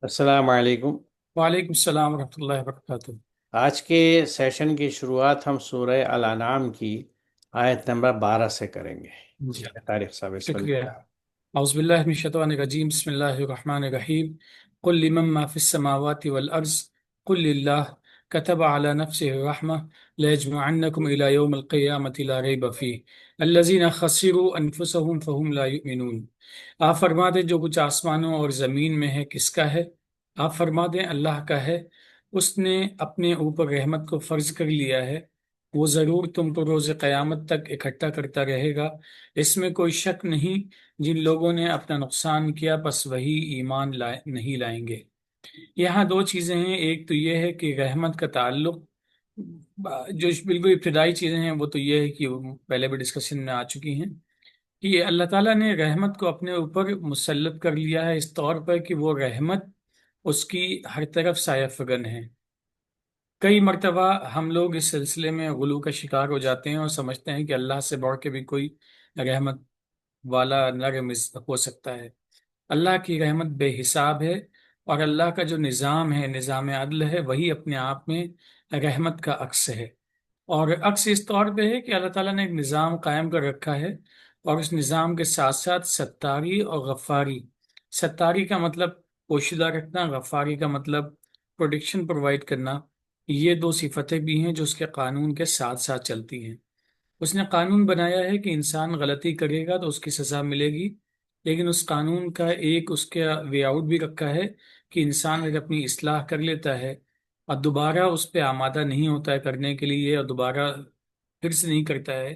السلام علیکم۔ وعلیکم السلام ورحمۃ اللہ وبرکاتہ۔ آج کے سیشن کی شروعات ہم سورہ الانعام کی آیت نمبر 12 سے کریں گے۔ جی، طارق صاحب اس پر شکریہ۔ اعوذ باللہ من الشیطان الرجیم، بسم اللہ الرحمن الرحیم۔ قل لمن ما فی السماوات والارض قل للہ كتب على نفسه الرحمة ليجمعنكم إلى يوم القيامة لا ريب فيه الذين خسروا أنفسهم فهم لا يؤمنون۔ آپ فرما دیں جو کچھ آسمانوں اور زمین میں ہے کس کا ہے؟ آپ فرما دیں اللہ کا ہے۔ اس نے اپنے اوپر رحمت کو فرض کر لیا ہے۔ وہ ضرور تم کو روز قیامت تک اکٹھا کرتا رہے گا، اس میں کوئی شک نہیں۔ جن لوگوں نے اپنا نقصان کیا بس وہی ایمان نہیں لائیں گے۔ یہاں دو چیزیں ہیں، ایک تو یہ ہے کہ رحمت کا تعلق جو بالکل ابتدائی چیزیں ہیں وہ تو یہ ہے کہ وہ پہلے بھی ڈسکشن میں آ چکی ہیں کہ یہ اللہ تعالیٰ نے رحمت کو اپنے اوپر مسلط کر لیا ہے اس طور پر کہ وہ رحمت اس کی ہر طرف سایہ فگن ہے۔ کئی مرتبہ ہم لوگ اس سلسلے میں غلو کا شکار ہو جاتے ہیں اور سمجھتے ہیں کہ اللہ سے بڑھ کے بھی کوئی رحمت والا نہ ہو سکتا ہے۔ اللہ کی رحمت بے حساب ہے، اور اللہ کا جو نظام ہے، نظام عدل ہے، وہی اپنے آپ میں رحمت کا عکس ہے۔ اور عکس اس طور پہ ہے کہ اللہ تعالیٰ نے ایک نظام قائم کر رکھا ہے، اور اس نظام کے ساتھ ساتھ ستاری اور غفاری۔ ستاری کا مطلب پوشیدہ رکھنا، غفاری کا مطلب پروٹیکشن پرووائڈ کرنا۔ یہ دو صفتیں بھی ہیں جو اس کے قانون کے ساتھ ساتھ چلتی ہیں۔ اس نے قانون بنایا ہے کہ انسان غلطی کرے گا تو اس کی سزا ملے گی، لیکن اس قانون کا ایک اس کا وے آؤٹ بھی رکھا ہے کہ انسان اگر اپنی اصلاح کر لیتا ہے اور دوبارہ اس پہ آمادہ نہیں ہوتا ہے کرنے کے لیے، اور دوبارہ پھر سے نہیں کرتا ہے،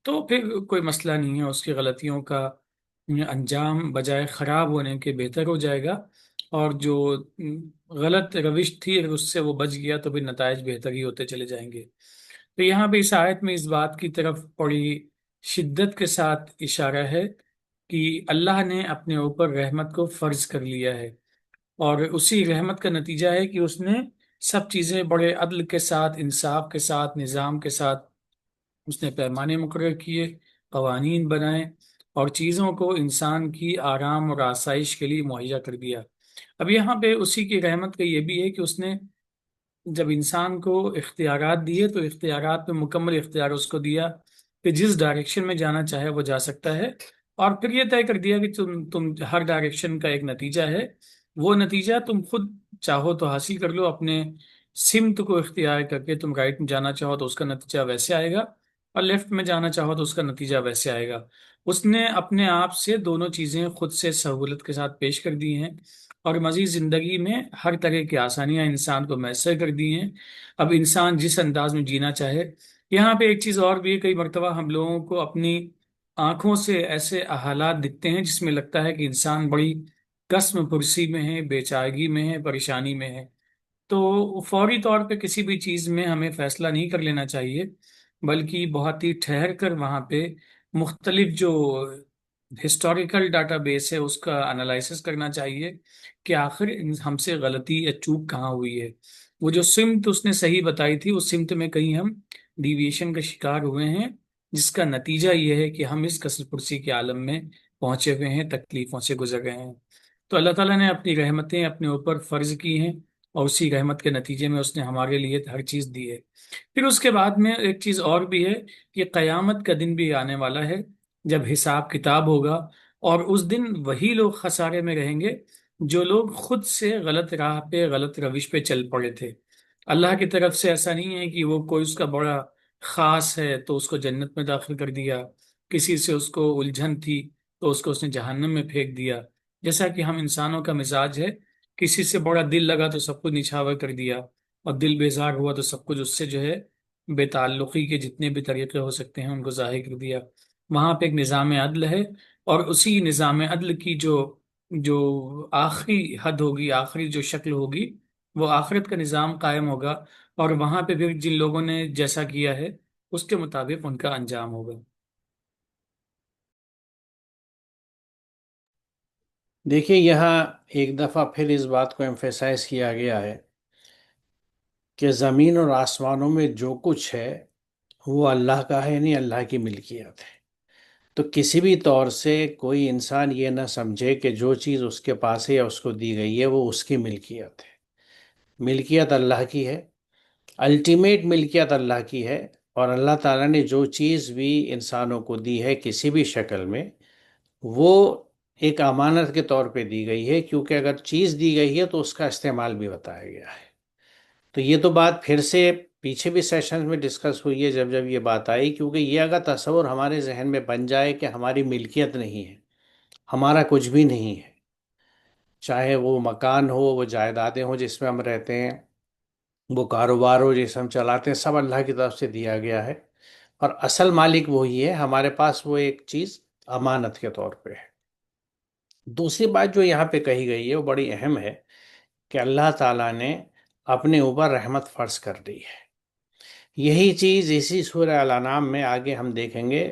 تو پھر کوئی مسئلہ نہیں ہے، اس کی غلطیوں کا انجام بجائے خراب ہونے کے بہتر ہو جائے گا، اور جو غلط روش تھی اگر اس سے وہ بچ گیا تو پھر نتائج بہتر ہی ہوتے چلے جائیں گے۔ تو یہاں پہ اس آیت میں اس بات کی طرف بڑی شدت کے ساتھ اشارہ ہے کہ اللہ نے اپنے اوپر رحمت کو فرض کر لیا ہے، اور اسی رحمت کا نتیجہ ہے کہ اس نے سب چیزیں بڑے عدل کے ساتھ، انصاف کے ساتھ، نظام کے ساتھ اس نے پیمانے مقرر کیے، قوانین بنائے، اور چیزوں کو انسان کی آرام اور آسائش کے لیے مہیا کر دیا۔ اب یہاں پہ اسی کی رحمت کا یہ بھی ہے کہ اس نے جب انسان کو اختیارات دیے تو اختیارات میں مکمل اختیار اس کو دیا کہ جس ڈائریکشن میں جانا چاہے وہ جا سکتا ہے، اور پھر یہ طے کر دیا کہ تم ہر ڈائریکشن کا ایک نتیجہ ہے، وہ نتیجہ تم خود چاہو تو حاصل کر لو، اپنے سمت کو اختیار کر کے تم رائٹ میں جانا چاہو تو اس کا نتیجہ ویسے آئے گا، اور لیفٹ میں جانا چاہو تو اس کا نتیجہ ویسے آئے گا۔ اس نے اپنے آپ سے دونوں چیزیں خود سے سہولت کے ساتھ پیش کر دی ہیں، اور مزید زندگی میں ہر طرح کی آسانیاں انسان کو میسر کر دی ہیں۔ اب انسان جس انداز میں جینا چاہے۔ یہاں پہ ایک چیز اور بھی ہے، کئی مرتبہ ہم لوگوں کو اپنی آنکھوں سے ایسے حالات دکھتے ہیں جس میں لگتا ہے کہ انسان بڑی قسم پرسی میں ہے، بے چارگی میں ہے، پریشانی میں ہے، تو فوری طور پہ کسی بھی چیز میں ہمیں فیصلہ نہیں کر لینا چاہیے، بلکہ بہت ہی ٹھہر کر وہاں پہ مختلف جو ہسٹوریکل ڈاٹا بیس ہے اس کا انالائسس کرنا چاہیے کہ آخر ہم سے غلطی یا چوک کہاں ہوئی ہے۔ وہ جو سمت اس نے صحیح بتائی تھی اس سمت میں کہیں ہم ڈیویشن کا شکار ہوئے ہیں، جس کا نتیجہ یہ ہے کہ ہم اس کثر پرسی کے عالم میں پہنچے ہوئے ہیں، تکلیفوں سے گزر رہے ہیں۔ تو اللہ تعالیٰ نے اپنی رحمتیں اپنے اوپر فرض کی ہیں، اور اسی رحمت کے نتیجے میں اس نے ہمارے لیے ہر چیز دی ہے۔ پھر اس کے بعد میں ایک چیز اور بھی ہے کہ قیامت کا دن بھی آنے والا ہے جب حساب کتاب ہوگا، اور اس دن وہی لوگ خسارے میں رہیں گے جو لوگ خود سے غلط راہ پہ، غلط روش پہ چل پڑے تھے۔ اللہ کی طرف سے ایسا نہیں ہے کہ وہ کوئی اس کا بڑا خاص ہے تو اس کو جنت میں داخل کر دیا، کسی سے اس کو الجھن تھی تو اس نے جہنم میں پھینک دیا، جیسا کہ ہم انسانوں کا مزاج ہے، کسی سے بڑا دل لگا تو سب کچھ نچھاور کر دیا، اور دل بیزار ہوا تو سب کچھ اس سے جو ہے بے تعلقی کے جتنے بھی طریقے ہو سکتے ہیں ان کو ظاہر کر دیا۔ وہاں پہ ایک نظام عدل ہے، اور اسی نظام عدل کی جو جو آخری حد ہوگی، آخری جو شکل ہوگی، وہ آخرت کا نظام قائم ہوگا، اور وہاں پہ پھر جن لوگوں نے جیسا کیا ہے اس کے مطابق ان کا انجام ہوگا۔ دیکھیے یہاں ایک دفعہ پھر اس بات کو ایمفیسائز کیا گیا ہے کہ زمین اور آسمانوں میں جو کچھ ہے وہ اللہ کا ہے، نہیں اللہ کی ملکیت ہے۔ تو کسی بھی طور سے کوئی انسان یہ نہ سمجھے کہ جو چیز اس کے پاس ہے یا اس کو دی گئی ہے وہ اس کی ملکیت ہے۔ ملکیت اللہ کی ہے، الٹیمیٹ ملکیت اللہ کی ہے۔ اور اللہ تعالیٰ نے جو چیز بھی انسانوں کو دی ہے کسی بھی شکل میں، وہ ایک امانت کے طور پہ دی گئی ہے، کیونکہ اگر چیز دی گئی ہے تو اس کا استعمال بھی بتایا گیا ہے۔ تو یہ تو بات پھر سے پیچھے بھی سیشن میں ڈسکس ہوئی ہے جب جب یہ بات آئی، کیونکہ یہ اگر تصور ہمارے ذہن میں بن جائے کہ ہماری ملکیت نہیں ہے، ہمارا کچھ بھی نہیں ہے، چاہے وہ مکان ہو، وہ جائیدادیں ہوں جس میں ہم رہتے ہیں، وہ کاروبار ہو جسے ہم چلاتے ہیں، سب اللہ کی طرف سے دیا گیا ہے، اور اصل مالک وہی ہے، ہمارے پاس وہ ایک چیز امانت کے طور پہ ہے۔ دوسری بات جو یہاں پہ کہی گئی ہے وہ بڑی اہم ہے، کہ اللہ تعالیٰ نے اپنے اوپر رحمت فرض کر دی ہے۔ یہی چیز اسی سورہ الانعام میں آگے ہم دیکھیں گے،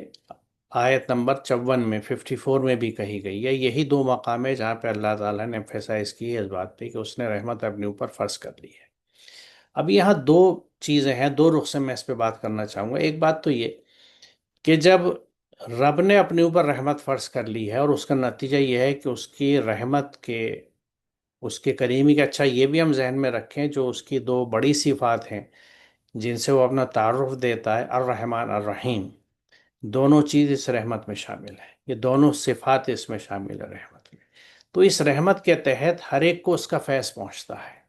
آیت نمبر 54 میں، 54 میں بھی کہی گئی ہے۔ یہی دو مقام ہے جہاں پہ اللہ تعالیٰ نے ایمفیسائز کی ہے اس بات پہ کہ اس نے رحمت اپنے اوپر فرض کر لی ہے۔ اب یہاں دو چیزیں ہیں، دو رخ سے میں اس پہ بات کرنا چاہوں گا۔ ایک بات تو یہ کہ جب رب نے اپنے اوپر رحمت فرض کر لی ہے اور اس کا نتیجہ یہ ہے کہ اس کی رحمت کے، اس کے کریمی کا، اچھا یہ بھی ہم ذہن میں رکھیں جو اس کی دو بڑی صفات ہیں جن سے وہ اپنا تعارف دیتا ہے، الرحمن الرحیم، دونوں چیز اس رحمت میں شامل ہے، یہ دونوں صفات اس میں شامل ہے رحمت میں۔ تو اس رحمت کے تحت ہر ایک کو اس کا فیض پہنچتا ہے،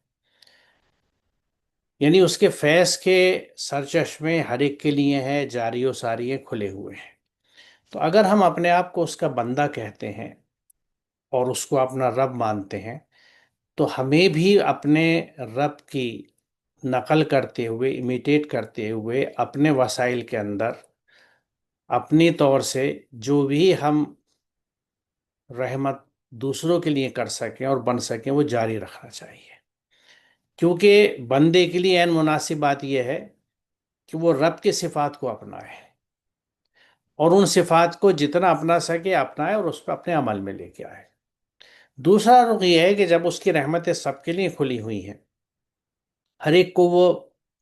یعنی اس کے فیض کے سرچشمے ہر ایک کے لیے ہیں، جاری و ساری ہیں، کھلے ہوئے ہیں۔ تو اگر ہم اپنے آپ کو اس کا بندہ کہتے ہیں اور اس کو اپنا رب مانتے ہیں، تو ہمیں بھی اپنے رب کی نقل کرتے ہوئے، امیٹیٹ کرتے ہوئے، اپنے وسائل کے اندر اپنی طور سے جو بھی ہم رحمت دوسروں کے لیے کر سکیں اور بن سکیں وہ جاری رکھنا چاہیے، کیونکہ بندے کے لیے عین مناسب بات یہ ہے کہ وہ رب کے صفات کو اپنائے، اور ان صفات کو جتنا اپنا سکے اپنائے اور اس پہ اپنے عمل میں لے کے آئے۔ دوسرا رخ یہ ہے کہ جب اس کی رحمتیں سب کے لیے کھلی ہوئی ہیں، ہر ایک کو وہ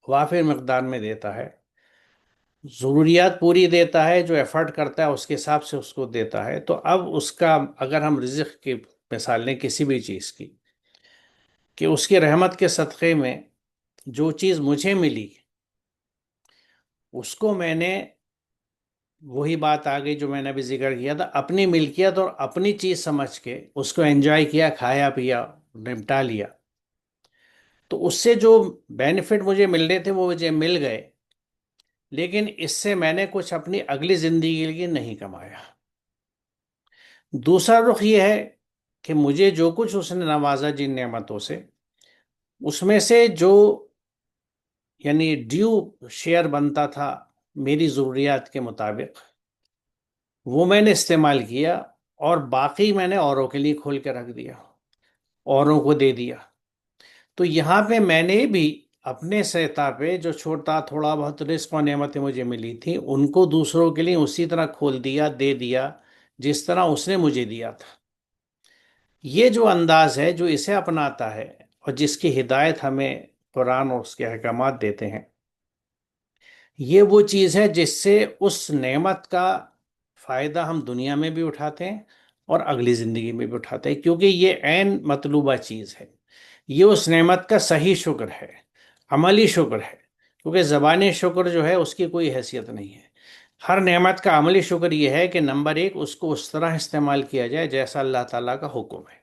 وافر مقدار میں دیتا ہے، ضروریات پوری دیتا ہے، جو ایفرٹ کرتا ہے اس کے حساب سے اس کو دیتا ہے، تو اب اس کا اگر ہم رزق کی مثال لیں کسی بھی چیز کی، کہ اس کی رحمت کے صدقے میں جو چیز مجھے ملی اس کو میں نے، وہی بات آ گئی جو میں نے ابھی ذکر کیا تھا، اپنی ملکیت اور اپنی چیز سمجھ کے اس کو انجوائے کیا، کھایا پیا، نمٹا لیا، تو اس سے جو بینیفٹ مجھے ملنے تھے وہ مجھے مل گئے، لیکن اس سے میں نے کچھ اپنی اگلی زندگی کے لیے نہیں کمایا۔ دوسرا رخ یہ ہے کہ مجھے جو کچھ اس نے نوازا جن نعمتوں سے، اس میں سے جو یعنی ڈیو شیئر بنتا تھا میری ضروریات کے مطابق، وہ میں نے استعمال کیا، اور باقی میں نے اوروں کے لیے کھول کے رکھ دیا، اوروں کو دے دیا۔ تو یہاں پہ میں نے بھی اپنے سطح پہ جو چھوٹا تھوڑا بہت رزق و نعمتیں مجھے ملی تھیں ان کو دوسروں کے لیے اسی طرح کھول دیا، دے دیا جس طرح اس نے مجھے دیا تھا۔ یہ جو انداز ہے جو اسے اپناتا ہے اور جس کی ہدایت ہمیں قرآن اور اس کے احکامات دیتے ہیں، یہ وہ چیز ہے جس سے اس نعمت کا فائدہ ہم دنیا میں بھی اٹھاتے ہیں اور اگلی زندگی میں بھی اٹھاتے ہیں، کیونکہ یہ عین مطلوبہ چیز ہے، یہ اس نعمت کا صحیح شکر ہے، عملی شکر ہے، کیونکہ زبانی شکر جو ہے اس کی کوئی حیثیت نہیں ہے۔ ہر نعمت کا عملی شکر یہ ہے کہ نمبر ایک، اس کو اس طرح استعمال کیا جائے جیسا اللہ تعالیٰ کا حکم ہے،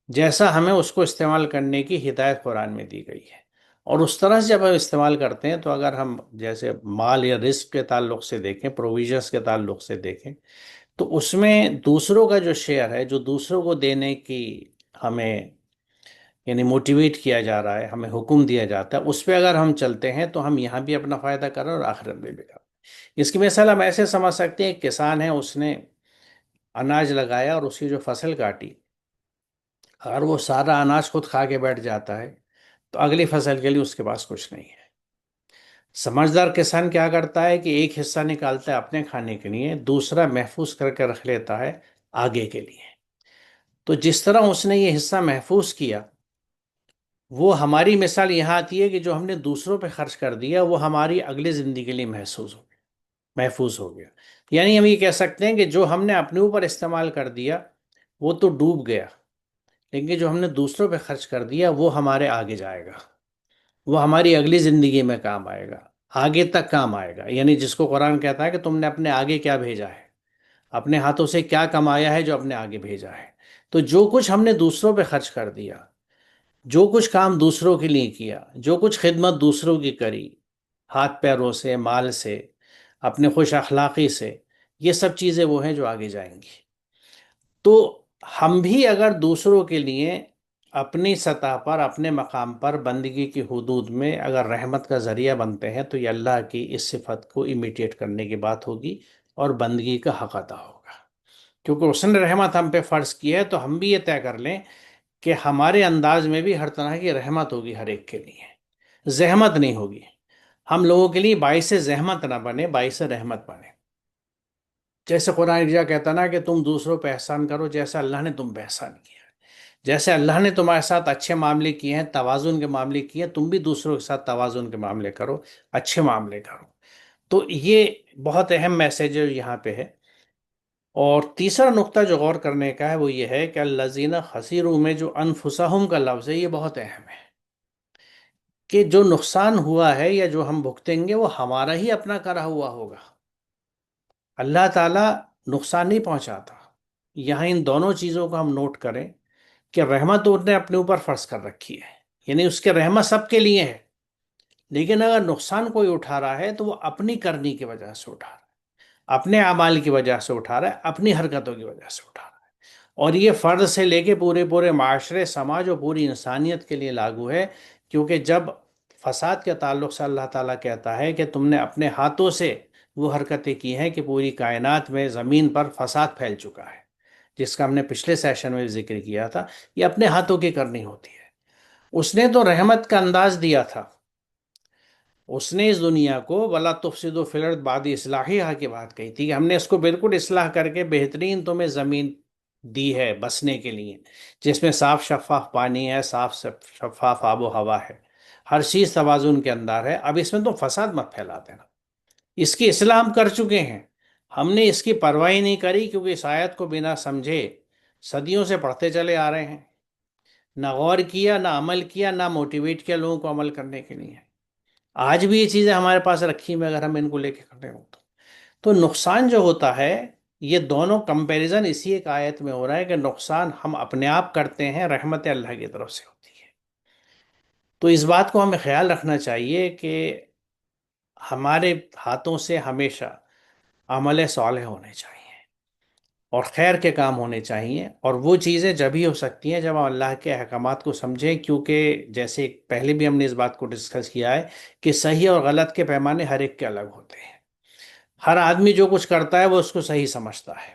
جیسا ہمیں اس کو استعمال کرنے کی ہدایت قرآن میں دی گئی ہے، اور اس طرح سے جب ہم استعمال کرتے ہیں تو اگر ہم جیسے مال یا رزق کے تعلق سے دیکھیں، پروویژنس کے تعلق سے دیکھیں، تو اس میں دوسروں کا جو شیئر ہے، جو دوسروں کو دینے کی ہمیں یعنی موٹیویٹ کیا جا رہا ہے، ہمیں حکم دیا جاتا ہے، اس پہ اگر ہم چلتے ہیں تو ہم یہاں بھی اپنا فائدہ کر رہے ہیں اور آخرت میں بھی کر رہے ہیں۔ اس کی مثال ہم ایسے سمجھ سکتے ہیں، ایک کسان ہے، اس نے اناج لگایا اور اس کی جو فصل کاٹی، اگر وہ سارا اناج خود کھا کے بیٹھ جاتا ہے تو اگلی فصل کے لیے اس کے پاس کچھ نہیں ہے۔ سمجھدار کسان کیا کرتا ہے کہ ایک حصہ نکالتا ہے اپنے کھانے کے لیے، دوسرا محفوظ کر کے رکھ لیتا ہے آگے کے لیے۔ تو جس طرح اس نے یہ حصہ محفوظ کیا، وہ ہماری مثال یہاں آتی ہے کہ جو ہم نے دوسروں پہ خرچ کر دیا وہ ہماری اگلی زندگی کے لیے محفوظ ہو گیا۔ یعنی ہم یہ کہہ سکتے ہیں کہ جو ہم نے اپنے اوپر استعمال کر دیا وہ تو ڈوب گیا، لیکن جو ہم نے دوسروں پہ خرچ کر دیا وہ ہمارے آگے جائے گا، وہ ہماری اگلی زندگی میں کام آئے گا، آگے تک کام آئے گا۔ یعنی جس کو قرآن کہتا ہے کہ تم نے اپنے آگے کیا بھیجا ہے، اپنے ہاتھوں سے کیا کمایا ہے جو اپنے آگے بھیجا ہے۔ تو جو کچھ ہم نے دوسروں پہ خرچ کر دیا، جو کچھ کام دوسروں کے لیے کیا، جو کچھ خدمت دوسروں کی کری، ہاتھ پیروں سے، مال سے، اپنے خوش اخلاقی سے، یہ سب چیزیں وہ ہیں جو آگے جائیں گی۔ تو ہم بھی اگر دوسروں کے لیے اپنی سطح پر، اپنے مقام پر، بندگی کی حدود میں اگر رحمت کا ذریعہ بنتے ہیں تو یہ اللہ کی اس صفت کو امیٹیٹ کرنے کی بات ہوگی اور بندگی کا حق ادا ہوگا، کیونکہ اس نے رحمت ہم پہ فرض کی ہے۔ تو ہم بھی یہ طے کر لیں کہ ہمارے انداز میں بھی ہر طرح کی رحمت ہوگی، ہر ایک کے لیے زحمت نہیں ہوگی۔ ہم لوگوں کے لیے باعث زحمت نہ بنے، باعث رحمت بنے۔ جیسے قرآن ایک جگہ کہتا نا کہ تم دوسروں پہ احسان کرو جیسا اللہ نے تم پہ احسان کیا ہے، جیسے اللہ نے تمہارے ساتھ اچھے معاملے کیے ہیں، توازن کے معاملے کیے ہیں، تم بھی دوسروں کے ساتھ توازن کے معاملے کرو، اچھے معاملے کرو۔ تو یہ بہت اہم میسج یہاں پہ ہے۔ اور تیسرا نقطہ جو غور کرنے کا ہے وہ یہ ہے کہ الذین خسروا میں جو انفسہم کا لفظ ہے یہ بہت اہم ہے، کہ جو نقصان ہوا ہے یا جو ہم بھگتیں گے وہ ہمارا ہی اپنا کرا ہوا ہوگا، اللہ تعالیٰ نقصان نہیں پہنچاتا۔ یہاں ان دونوں چیزوں کو ہم نوٹ کریں کہ رحمت تو اس نے اپنے اوپر فرض کر رکھی ہے، یعنی اس کے رحمت سب کے لیے ہے، لیکن اگر نقصان کوئی اٹھا رہا ہے تو وہ اپنی کرنی کی وجہ سے اٹھا رہا ہے، اپنے اعمال کی وجہ سے اٹھا رہا ہے، اپنی حرکتوں کی وجہ سے اٹھا رہا ہے۔ اور یہ فرد سے لے کے پورے پورے معاشرے، سماج اور پوری انسانیت کے لیے لاگو ہے، کیونکہ جب فساد کے تعلق سے اللہ تعالیٰ کہتا ہے کہ تم نے اپنے ہاتھوں سے وہ حرکتیں کی ہیں کہ پوری کائنات میں، زمین پر فساد پھیل چکا ہے، جس کا ہم نے پچھلے سیشن میں بھی ذکر کیا تھا، یہ اپنے ہاتھوں کی کرنی ہوتی ہے۔ اس نے تو رحمت کا انداز دیا تھا، اس نے اس دنیا کو وَلَا تُفْسِدُوا فِي الْأَرْضِ بَعْدَ إِصْلَاحِهَا کی بات کہی تھی کہ ہم نے اس کو بالکل اصلاح کر کے بہترین تمہیں زمین دی ہے بسنے کے لیے، جس میں صاف شفاف پانی ہے، صاف شفاف آب و ہوا ہے، ہر چیز توازن کے اندر ہے۔ اب اس میں تم فساد مت پھیلا دینا۔ اس کی اصلاح ہم کر چکے ہیں، ہم نے اس کی پرواہ ہی نہیں کری، کیونکہ اس آیت کو بنا سمجھے صدیوں سے پڑھتے چلے آ رہے ہیں، نہ غور کیا، نہ عمل کیا، نہ موٹیویٹ کیا لوگوں کو عمل کرنے کے لیے۔ آج بھی یہ چیزیں ہمارے پاس رکھی میں اگر ہم ان کو لے کے کھڑے ہوں تو نقصان جو ہوتا ہے، یہ دونوں کمپیریزن اسی ایک آیت میں ہو رہا ہے کہ نقصان ہم اپنے آپ کرتے ہیں، رحمت اللہ کی طرف سے ہوتی ہے۔ تو اس بات کو ہمیں خیال رکھنا چاہیے کہ ہمارے ہاتھوں سے ہمیشہ عمل صالح ہونے چاہیے اور خیر کے کام ہونے چاہیے، اور وہ چیزیں جب ہی ہو سکتی ہیں جب ہم اللہ کے احکامات کو سمجھیں، کیونکہ جیسے پہلے بھی ہم نے اس بات کو ڈسکس کیا ہے کہ صحیح اور غلط کے پیمانے ہر ایک کے الگ ہوتے ہیں۔ ہر آدمی جو کچھ کرتا ہے وہ اس کو صحیح سمجھتا ہے،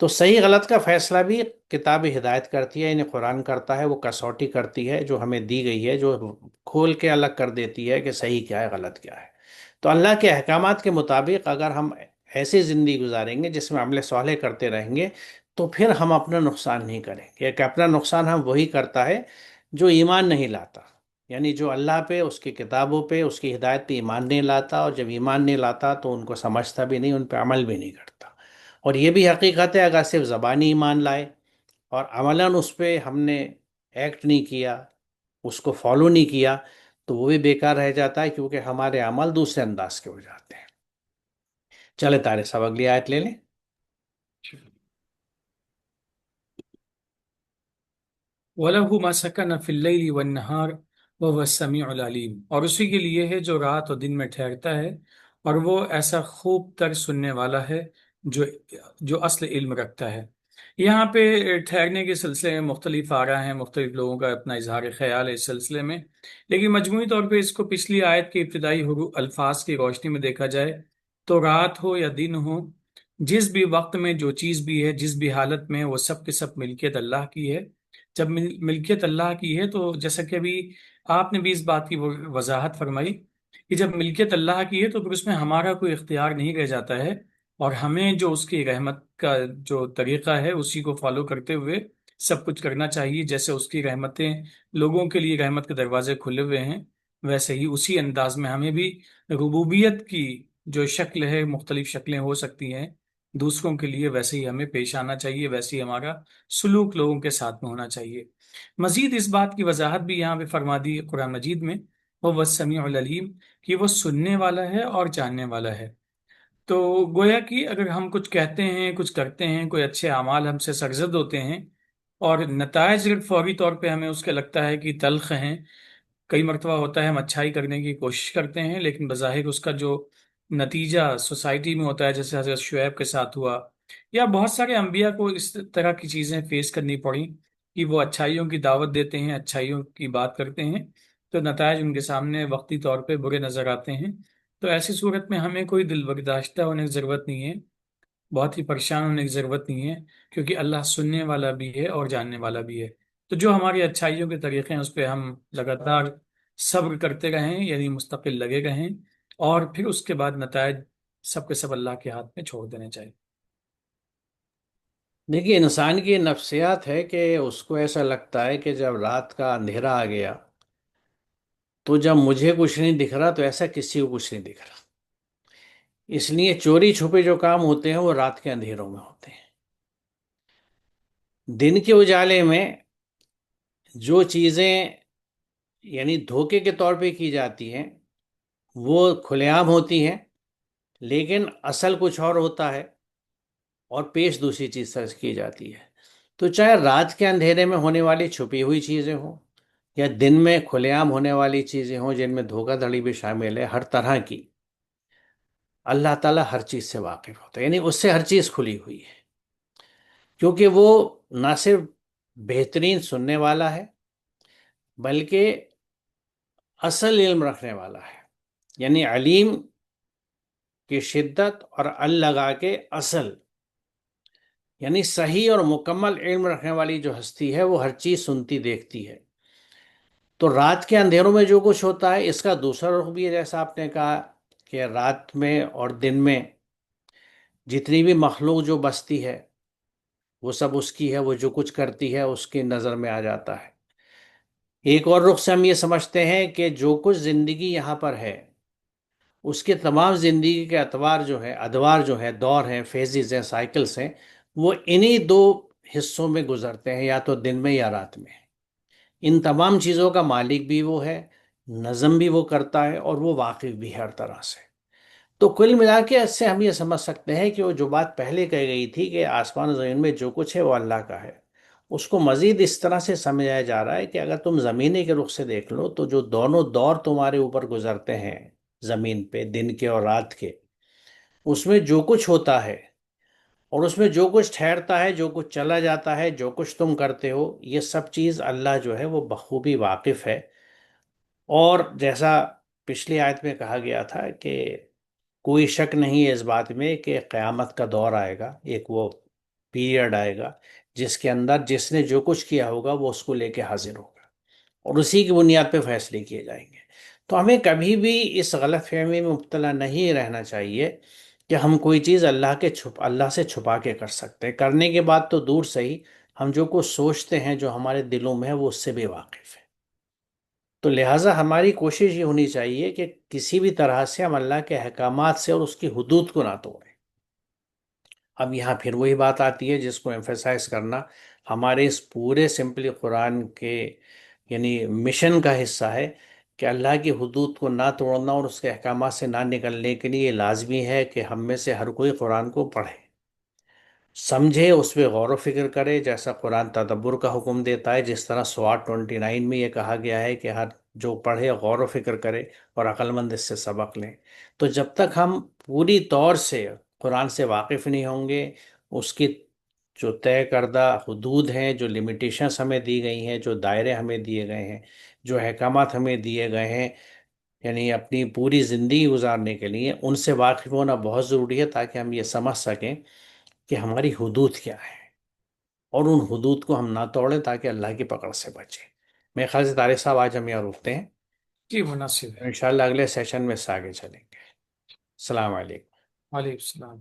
تو صحیح غلط کا فیصلہ بھی کتاب ہدایت کرتی ہے، یعنی قرآن کرتا ہے، وہ کسوٹی کرتی ہے جو ہمیں دی گئی ہے، جو کھول کے الگ کر دیتی ہے کہ صحیح کیا ہے، غلط کیا ہے۔ تو اللہ کے احکامات کے مطابق اگر ہم ایسی زندگی گزاریں گے جس میں عمل صالح کرتے رہیں گے تو پھر ہم اپنا نقصان نہیں کریں گے، کہ اپنا نقصان ہم وہی کرتا ہے جو ایمان نہیں لاتا، یعنی جو اللہ پہ، اس کی کتابوں پہ، اس کی ہدایت پہ ایمان نہیں لاتا، اور جب ایمان نہیں لاتا تو ان کو سمجھتا بھی نہیں، ان پہ عمل بھی نہیں کرتا۔ اور یہ بھی حقیقت ہے اگر صرف زبانی ایمان لائے اور عملاً اس پہ ہم نے ایکٹ نہیں کیا، اس کو فالو نہیں کیا، تو وہ بھی بیکار رہ جاتا ہے، کیونکہ ہمارے عمل دوسرے انداز کے ہو جاتے ہیں۔ چلے طارق صاحب اگلی آیت لے لیں۔ وَلَهُ مَا سَكَنَ فِي اللَّيْلِ وَالنَّهَارِ وَهُوَ السَّمِيعُ الْعَلِيمُ، اور اسی کے لیے ہے جو رات اور دن میں ٹھہرتا ہے، اور وہ ایسا خوب تر سننے والا ہے جو جو اصل علم رکھتا ہے۔ یہاں پہ ٹھہرنے کے سلسلے میں مختلف آراء ہیں، مختلف لوگوں کا اپنا اظہار خیال ہے اس سلسلے میں، لیکن مجموعی طور پہ اس کو پچھلی آیت کے ابتدائی الفاظ کی روشنی میں دیکھا جائے تو رات ہو یا دن ہو، جس بھی وقت میں جو چیز بھی ہے، جس بھی حالت میں، وہ سب کے سب ملکیت اللہ کی ہے۔ جب ملکیت اللہ کی ہے تو جیسا کہ ابھی آپ نے بھی اس بات کی وضاحت فرمائی کہ جب ملکیت اللہ کی ہے تو پھر اس میں ہمارا کوئی اختیار نہیں رہ جاتا ہے، اور ہمیں جو اس کی رحمت کا جو طریقہ ہے اسی کو فالو کرتے ہوئے سب کچھ کرنا چاہیے۔ جیسے اس کی رحمتیں لوگوں کے لیے رحمت کے دروازے کھلے ہوئے ہیں، ویسے ہی اسی انداز میں ہمیں بھی ربوبیت کی جو شکل ہے، مختلف شکلیں ہو سکتی ہیں دوسروں کے لیے، ویسے ہی ہمیں پیش آنا چاہیے، ویسے ہی ہمارا سلوک لوگوں کے ساتھ میں ہونا چاہیے۔ مزید اس بات کی وضاحت بھی یہاں پہ فرما دی قرآن مجید میں، وہ سمیع العلیم، کہ وہ سننے والا ہے اور جاننے والا ہے۔ تو گویا کہ اگر ہم کچھ کہتے ہیں، کچھ کرتے ہیں، کوئی اچھے اعمال ہم سے سرزد ہوتے ہیں، اور نتائج اگر فوری طور پہ ہمیں اس کے لگتا ہے کہ تلخ ہیں، کئی مرتبہ ہوتا ہے ہم اچھائی کرنے کی کوشش کرتے ہیں لیکن بظاہر اس کا جو نتیجہ سوسائٹی میں ہوتا ہے، جیسے حضرت شعیب کے ساتھ ہوا، یا بہت سارے انبیاء کو اس طرح کی چیزیں فیس کرنی پڑی کہ وہ اچھائیوں کی دعوت دیتے ہیں، اچھائیوں کی بات کرتے ہیں، تو نتائج ان کے سامنے وقتی طور پہ برے نظر آتے ہیں۔ تو ایسی صورت میں ہمیں کوئی دل برداشتہ ہونے کی ضرورت نہیں ہے، بہت ہی پریشان ہونے کی ضرورت نہیں ہے، کیونکہ اللہ سننے والا بھی ہے اور جاننے والا بھی ہے۔ تو جو ہماری اچھائیوں کے طریقے ہیں اس پہ ہم لگاتار صبر کرتے رہیں، یعنی مستقل لگے رہیں، اور پھر اس کے بعد نتائج سب کے سب اللہ کے ہاتھ میں چھوڑ دینے چاہیے۔ دیکھیے، انسان کی نفسیات ہے کہ اس کو ایسا لگتا ہے کہ جب رات کا اندھیرا آ گیا تو جب مجھے کچھ نہیں دکھ رہا تو ایسا کسی کو کچھ نہیں دکھ رہا۔ اس لیے چوری چھپے جو کام ہوتے ہیں وہ رات کے اندھیروں میں ہوتے ہیں۔ دن کے اجالے میں جو چیزیں یعنی دھوکے کے طور پہ کی جاتی ہیں وہ کھلے عام ہوتی ہیں، لیکن اصل کچھ اور ہوتا ہے اور پیش دوسری چیز سرچ کی جاتی ہے۔ تو چاہے رات کے اندھیرے میں ہونے والی چھپی ہوئی چیزیں ہوں یا دن میں کھلے عام ہونے والی چیزیں ہوں جن میں دھوکہ دھڑی بھی شامل ہے، ہر طرح کی اللہ تعالیٰ ہر چیز سے واقف ہوتا ہے، یعنی اس سے ہر چیز کھلی ہوئی ہے، کیونکہ وہ نہ صرف بہترین سننے والا ہے بلکہ اصل علم رکھنے والا ہے، یعنی علیم کی شدت اور ال لگا کے اصل، یعنی صحیح اور مکمل علم رکھنے والی جو ہستی ہے وہ ہر چیز سنتی دیکھتی ہے۔ تو رات کے اندھیروں میں جو کچھ ہوتا ہے اس کا دوسرا رخ بھی ہے، جیسا آپ نے کہا کہ رات میں اور دن میں جتنی بھی مخلوق جو بستی ہے وہ سب اس کی ہے، وہ جو کچھ کرتی ہے اس کی نظر میں آ جاتا ہے۔ ایک اور رخ سے ہم یہ سمجھتے ہیں کہ جو کچھ زندگی یہاں پر ہے اس کے تمام زندگی کے ادوار جو ہے، دور ہیں، فیزز ہیں، سائیکلز ہیں، وہ انہی دو حصوں میں گزرتے ہیں، یا تو دن میں یا رات میں۔ ان تمام چیزوں کا مالک بھی وہ ہے، نظم بھی وہ کرتا ہے، اور وہ واقف بھی ہے ہر طرح سے۔ تو کل ملا کے اس سے ہم یہ سمجھ سکتے ہیں کہ وہ جو بات پہلے کہی گئی تھی کہ آسمان و زمین میں جو کچھ ہے وہ اللہ کا ہے، اس کو مزید اس طرح سے سمجھایا جا رہا ہے کہ اگر تم زمینی کے رخ سے دیکھ لو تو جو دونوں دور تمہارے اوپر گزرتے ہیں زمین پہ، دن کے اور رات کے، اس میں جو کچھ ہوتا ہے اور اس میں جو کچھ ٹھہرتا ہے، جو کچھ چلا جاتا ہے، جو کچھ تم کرتے ہو، یہ سب چیز اللہ جو ہے وہ بخوبی واقف ہے۔ اور جیسا پچھلی آیت میں کہا گیا تھا کہ کوئی شک نہیں ہے اس بات میں کہ قیامت کا دور آئے گا، ایک وہ پیریڈ آئے گا جس کے اندر جس نے جو کچھ کیا ہوگا وہ اس کو لے کے حاضر ہوگا، اور اسی کی بنیاد پہ فیصلے کیے جائیں گے۔ تو ہمیں کبھی بھی اس غلط فہمی میں مبتلا نہیں رہنا چاہیے کہ ہم کوئی چیز اللہ سے چھپا کے کر سکتے ہیں۔ کرنے کے بعد تو دور سے ہی، ہم جو کچھ سوچتے ہیں جو ہمارے دلوں میں ہے وہ اس سے بھی واقف ہے۔ تو لہٰذا ہماری کوشش یہ ہونی چاہیے کہ کسی بھی طرح سے ہم اللہ کے احکامات سے اور اس کی حدود کو نہ توڑیں۔ اب یہاں پھر وہی بات آتی ہے جس کو ایمفیسائز کرنا ہمارے اس پورے سمپلی قرآن کے یعنی مشن کا حصہ ہے، کہ اللہ کی حدود کو نہ توڑنا اور اس کے احکامات سے نہ نکلنے کے لیے یہ لازمی ہے کہ ہم میں سے ہر کوئی قرآن کو پڑھے، سمجھے، اس پہ غور و فکر کرے، جیسا قرآن تدبر کا حکم دیتا ہے، جس طرح سوات 29 میں یہ کہا گیا ہے کہ ہر جو پڑھے غور و فکر کرے اور عقل مند اس سے سبق لیں۔ تو جب تک ہم پوری طور سے قرآن سے واقف نہیں ہوں گے، اس کی جو طے کردہ حدود ہیں، جو لمیٹیشنز ہمیں دی گئی ہیں، جو دائرے ہمیں دیے گئے ہیں، جو احکامات ہمیں دیے گئے ہیں، یعنی اپنی پوری زندگی گزارنے کے لیے ان سے واقف ہونا بہت ضروری ہے، تاکہ ہم یہ سمجھ سکیں کہ ہماری حدود کیا ہے اور ان حدود کو ہم نہ توڑیں تاکہ اللہ کی پکڑ سے بچیں۔ میرے خیال سے طارق صاحب آج ہم یہاں رکتے ہیں، جی مناسب ہے۔ انشاءاللہ اگلے سیشن میں اس سے آگے چلیں گے۔ السلام علیکم۔ وعلیکم السلام۔